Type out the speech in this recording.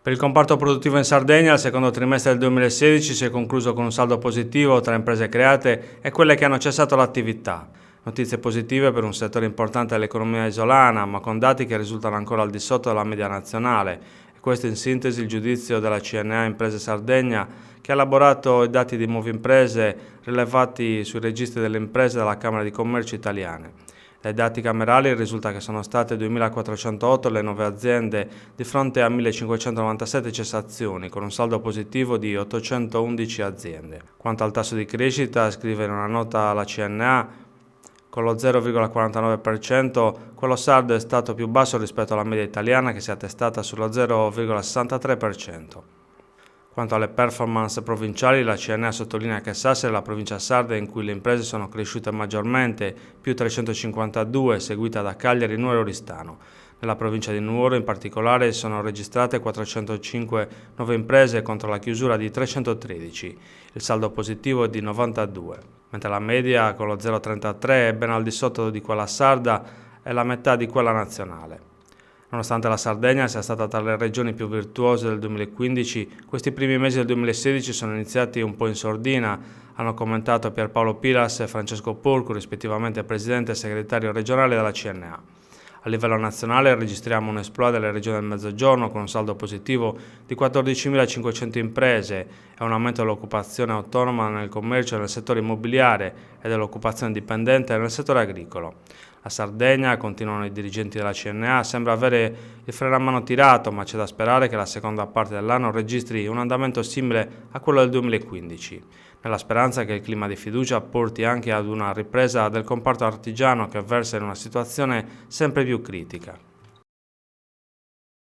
Per il comparto produttivo in Sardegna, il secondo trimestre del 2016 si è concluso con un saldo positivo tra imprese create e quelle che hanno cessato l'attività. Notizie positive per un settore importante dell'economia isolana, ma con dati che risultano ancora al di sotto della media nazionale. E questo in sintesi il giudizio della CNA Imprese Sardegna, che ha elaborato i dati di nuove imprese rilevati sui registri delle imprese dalla Camera di Commercio italiane. Dai dati camerali risulta che sono state 2.408 le nuove aziende di fronte a 1.597 cessazioni, con un saldo positivo di 811 aziende. Quanto al tasso di crescita, scrive in una nota la CNA, con lo 0,49%, quello sardo è stato più basso rispetto alla media italiana che si è attestata sullo 0,63%. Quanto alle performance provinciali, la CNA sottolinea che Sassari è la provincia sarda in cui le imprese sono cresciute maggiormente, più 352, seguita da Cagliari, Nuoro e Oristano. Nella provincia di Nuoro, in particolare, sono registrate 405 nuove imprese contro la chiusura di 313. Il saldo positivo è di 92, mentre la media, con lo 0,33, è ben al di sotto di quella sarda e la metà di quella nazionale. Nonostante la Sardegna sia stata tra le regioni più virtuose del 2015, questi primi mesi del 2016 sono iniziati un po' in sordina, hanno commentato Pierpaolo Pilas e Francesco Porcu, rispettivamente presidente e segretario regionale della CNA. A livello nazionale registriamo un exploit delle regioni del Mezzogiorno con un saldo positivo di 14.500 imprese e un aumento dell'occupazione autonoma nel commercio e nel settore immobiliare e dell'occupazione dipendente nel settore agricolo. La Sardegna, continuano i dirigenti della CNA, sembra avere il freno a mano tirato, ma c'è da sperare che la seconda parte dell'anno registri un andamento simile a quello del 2015, nella speranza che il clima di fiducia porti anche ad una ripresa del comparto artigiano che versa in una situazione sempre più critica.